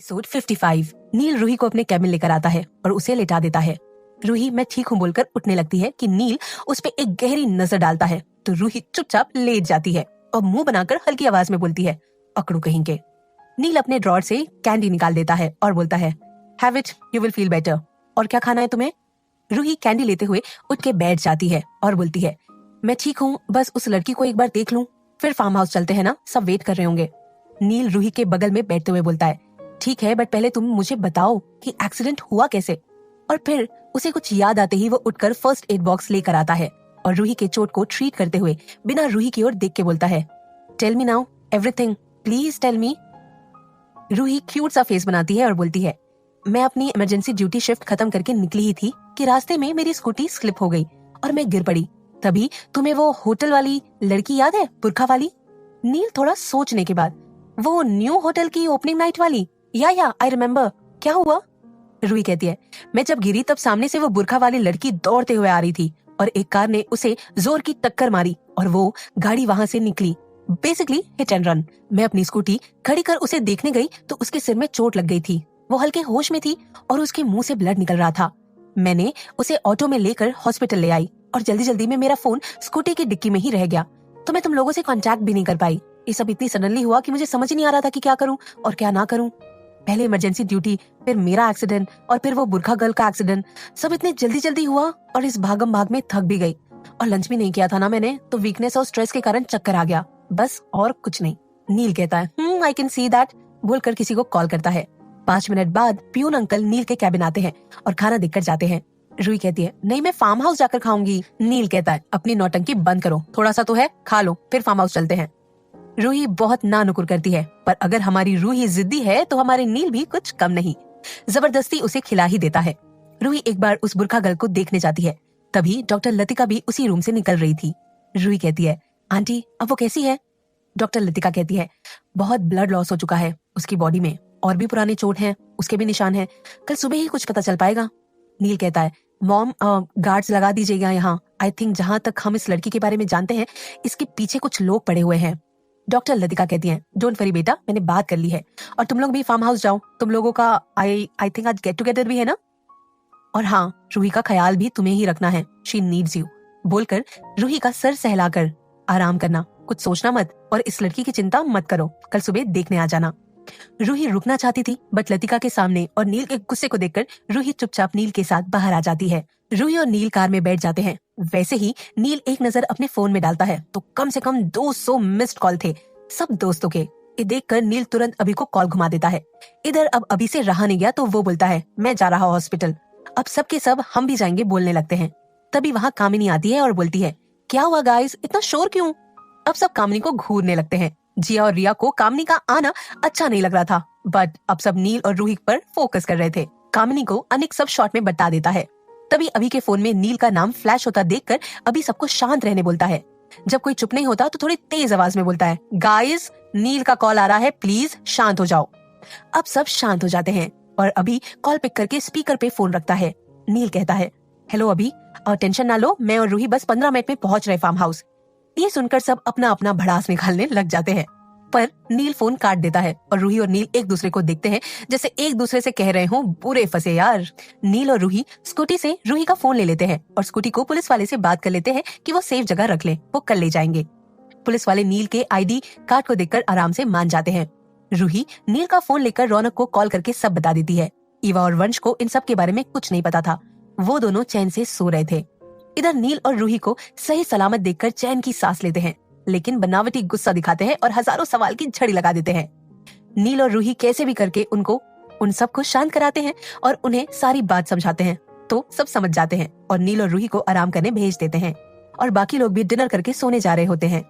Episode 55। नील रूही को अपने cabin लेकर आता है और उसे लेटा देता है। रूही मैं ठीक हूँ बोलकर उठने लगती है कि नील उस पे एक गहरी नजर डालता है तो रूही चुपचाप लेट जाती है और मुंह बनाकर हल्की आवाज में बोलती है, अकड़ू कहीं के। नील अपने ड्रॉर से कैंडी निकाल देता है और बोलता है, have it, you will feel better. और क्या खाना है तुम्हें? रूही कैंडी लेते हुए उठ के बैठ जाती है और बोलती है, मैं ठीक हूँ, बस उस लड़की को एक बार देख लूं, फिर फार्म हाउस चलते हैं ना, सब वेट कर रहे होंगे। नील रूही के बगल में बैठते हुए बोलता है, ठीक है, बट पहले तुम मुझे बताओ कि एक्सीडेंट हुआ कैसे। और फिर उसे कुछ याद आते ही वो उठकर फर्स्ट एड बॉक्स लेकर आता है और रूही के चोट को ट्रीट करते हुए बिना रूही की ओर देख के बोलता है, tell me now everything, please tell me. Roohi cute सा फेस बनाती है और बोलती है, मैं अपनी इमरजेंसी ड्यूटी शिफ्ट खत्म करके निकली ही थी कि रास्ते में मेरी स्कूटी स्लिप हो गई और मैं गिर पड़ी। तभी तुम्हें वो होटल वाली लड़की याद है, बुरखा वाली? नील थोड़ा सोचने के बाद, वो न्यू होटल की ओपनिंग नाइट वाली? या आई रिमेम्बर। क्या हुआ? रूही कहती है, मैं जब गिरी तब सामने से वो बुरखा वाली लड़की दौड़ते हुए आ रही थी और एक कार ने उसे जोर की टक्कर मारी और वो गाड़ी वहां से निकली। Basically hit and run. मैं अपनी स्कूटी खड़ी कर उसे देखने गई तो उसके सिर में चोट लग गई थी। वो हल्के होश में थी और उसके मुंह से ब्लड निकल रहा था। मैंने उसे ऑटो में लेकर हॉस्पिटल ले आई और जल्दी जल्दी में मेरा फोन स्कूटी की डिक्की में ही रह गया, तो मैं तुम लोगों से कांटेक्ट भी नहीं कर पाई। ये सब इतनी सडनली हुआ कि मुझे समझ ही नहीं आ रहा था कि क्या करूं और क्या ना करूं। पहले इमरजेंसी ड्यूटी, फिर मेरा एक्सीडेंट और फिर वो बुरखा गर्ल का एक्सीडेंट, सब इतने जल्दी जल्दी हुआ और इस भागम भाग में थक भी गई और लंच भी नहीं किया था ना मैंने, तो वीकनेस और स्ट्रेस के कारण चक्कर आ गया, बस और कुछ नहीं। नील कहता है, आई कैन सी दैट बोलकर किसी को कॉल करता है। 5 मिनट बाद पियून अंकल नील के कैबिन आते हैं और खाना देकर जाते हैं। रूही कहती है, नहीं मैं फार्म हाउस जाकर खाऊंगी। नील कहता है, अपनी नौटंकी बंद करो, थोड़ा सा तो है, खा लो, फिर फार्म हाउस चलते हैं। रूही बहुत ना नुकुर करती है, पर अगर हमारी रूही जिद्दी है तो हमारे नील भी कुछ कम नहीं, जबरदस्ती उसे खिला ही देता है। रूही एक बार उस बुरखा गर्ल को देखने जाती है, तभी डॉक्टर लतिका भी उसी रूम से निकल रही थी। रूही कहती है, आंटी अब वो कैसी है? डॉक्टर लतिका कहती है, बहुत ब्लड लॉस हो चुका है उसकी बॉडी में, और भी पुराने चोट हैं, उसके भी निशान हैं, कल सुबह ही कुछ पता चल पाएगा। नील कहता है, मॉम गार्ड्स लगा दीजिएगा यहाँ, आई थिंक जहां तक हम इस लड़की के बारे में जानते हैं इसके पीछे कुछ लोग पड़े हुए हैं। डॉक्टर लतिका कहती हैं, डोंट वरी बेटा, मैंने बात कर ली है, और तुम लोग भी फार्म हाउस जाओ, तुम लोगों का आई थिंक आज गेट टुगेदर भी है ना, और हाँ रूही का ख्याल भी तुम्हें ही रखना है, शी नीड्स यू। बोलकर रूही का सर सहलाकर, आराम करना, कुछ सोचना मत और इस लड़की की चिंता मत करो, कल सुबह देखने आ जाना। रूही रुकना चाहती थी बट लतिका के सामने और नील के गुस्से को देखकर रूही चुपचाप नील के साथ बाहर आ जाती है। रूही और नील कार में बैठ जाते हैं। वैसे ही नील एक नजर अपने फोन में डालता है तो कम से कम 200 मिस्ड कॉल थे, सब दोस्तों के। ये देखकर नील तुरंत अभी को कॉल घुमा देता है। इधर अब अभी से रहा नहीं गया तो वो बोलता है, मैं जा रहा हॉस्पिटल, अब सबके सब हम भी जाएंगे बोलने लगते हैं। तभी वहाँ कामिनी आती है और बोलती है, क्या हुआ गाइस, इतना शोर क्यों? अब सब कामिनी को घूरने लगते हैं। जिया और रिया को कामिनी का आना अच्छा नहीं लग रहा था, बट अब सब नील और रूही पर फोकस कर रहे थे। कामिनी को अनिक सब शॉट में बता देता है। तभी अभी के फोन में नील का नाम फ्लैश होता देखकर अभी सबको शांत रहने बोलता है। जब कोई चुप नहीं होता तो थोड़ी तेज आवाज में बोलता है, गाइस नील का कॉल आ रहा है, प्लीज शांत हो जाओ। अब सब शांत हो जाते हैं और अभी कॉल पिक करके स्पीकर पे फोन रखता है। नील कहता है, हेलो अभी, टेंशन ना लो, मैं और रूही बस 15 मिनट में पहुंच रहे फार्म हाउस। ये सुनकर सब अपना अपना भड़ास निकालने लग जाते हैं, पर नील फोन काट देता है और रूही और नील एक दूसरे को देखते हैं जैसे एक दूसरे से कह रहे हो, बुरे फंसे यार। नील और रूही स्कूटी से रूही का फोन ले लेते हैं और स्कूटी को पुलिस वाले से बात कर लेते हैं कि वो सेफ जगह रख ले, वो कल ले जाएंगे। पुलिस वाले नील के आईडी कार्ड को देखकर आराम से मान जाते हैं। रूही नील का फोन लेकर रौनक को कॉल करके सब बता देती है। ईवा और वंश को इन सब के बारे में कुछ नहीं पता था, वो दोनों चैन से सो रहे थे। इधर नील और रूही को सही सलामत देखकर चैन की सांस लेते हैं, लेकिन बनावटी गुस्सा दिखाते हैं और हजारों सवाल की झड़ी लगा देते हैं। नील और रूही कैसे भी करके उन सबको शांत कराते हैं और उन्हें सारी बात समझाते हैं, तो सब समझ जाते हैं और नील और रूही को आराम करने भेज देते हैं और बाकी लोग भी डिनर करके सोने जा रहे होते हैं।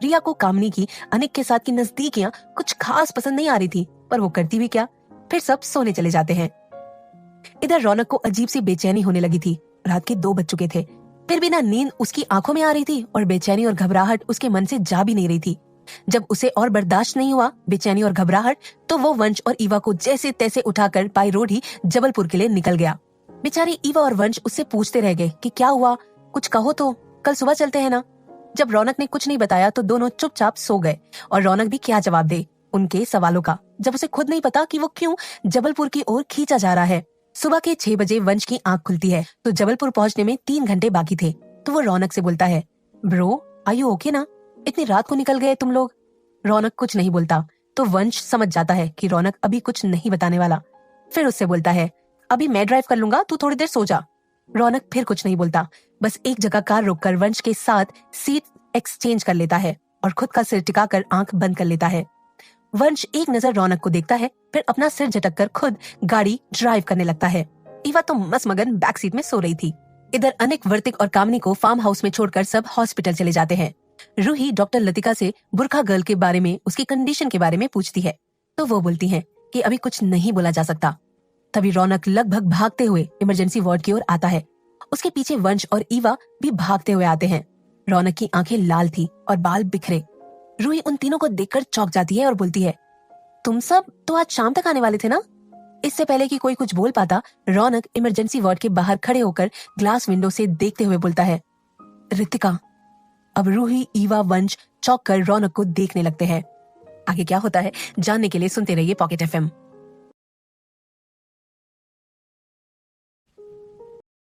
रिया को कामनी की अनिक के साथ की नजदीकियां कुछ खास पसंद नहीं आ रही थी, पर वो करती भी क्या, फिर सब सोने चले जाते हैं। इधर रौनक को अजीब सी बेचैनी होने लगी थी। रात के 2 बज चुके थे, फिर भी ना नींद उसकी आंखों में आ रही थी और बेचैनी और घबराहट उसके मन से जा भी नहीं रही थी। जब उसे और बर्दाश्त नहीं हुआ बेचैनी और घबराहट, तो वो वंश और ईवा को जैसे तैसे उठाकर बाई रोड ही जबलपुर के लिए निकल गया। बेचारी ईवा और वंश उससे पूछते रह गए कि क्या हुआ, कुछ कहो तो, कल सुबह चलते हैं ना। जब रौनक ने कुछ नहीं बताया तो दोनों चुपचाप सो गए और रौनक भी क्या जवाब दे उनके सवालों का, जब उसे खुद नहीं पता कि वो क्यों जबलपुर की ओर खींचा जा रहा है। सुबह के 6 बजे वंश की आंख खुलती है तो जबलपुर पहुंचने में 3 घंटे बाकी थे। तो वो रौनक से बोलता है, ब्रो आर यू ओके ना, इतनी रात को निकल गए तुम लोग। रौनक कुछ नहीं बोलता तो वंश समझ जाता है कि रौनक अभी कुछ नहीं बताने वाला। फिर उससे बोलता है, अभी मैं ड्राइव कर लूंगा, तू थोड़ी देर सो जा। रौनक फिर कुछ नहीं बोलता, बस एक जगह कार रोककर वंश के साथ सीट एक्सचेंज कर लेता है और खुद का सिर टिकाकर आंख बंद कर लेता है। वंश एक नजर रौनक को देखता है, फिर अपना सिर झटक कर खुद गाड़ी ड्राइव करने लगता है। ईवा तो मस्त मगन बैक सीट में सो रही थी। इधर अनिक, वर्तिक और कामनी को फार्म हाउस में छोड़कर सब हॉस्पिटल चले जाते हैं। रूही डॉक्टर लतिका से बुरखा गर्ल के बारे में, उसकी कंडीशन के बारे में पूछती है तो वो बोलती है कि अभी कुछ नहीं बोला जा सकता। तभी रौनक लगभग भागते हुए इमरजेंसी वार्ड की ओर आता है। उसके पीछे वंश और ईवा भी भागते हुए आते हैं। रौनक की आंखें लाल थी और बाल बिखरे। रूही उन तीनों को देखकर चौंक जाती है और बोलती है, तुम सब तो आज शाम तक आने वाले थे ना। इससे पहले कि कोई कुछ बोल पाता, रौनक इमरजेंसी वार्ड के बाहर खड़े होकर ग्लास विंडो से देखते हुए बोलता है, रितिका। अब रूही, ईवा, वंश चौंक कर रौनक को देखने लगते हैं। आगे क्या होता है जानने के लिए सुनते रहिए पॉकेट एफएम।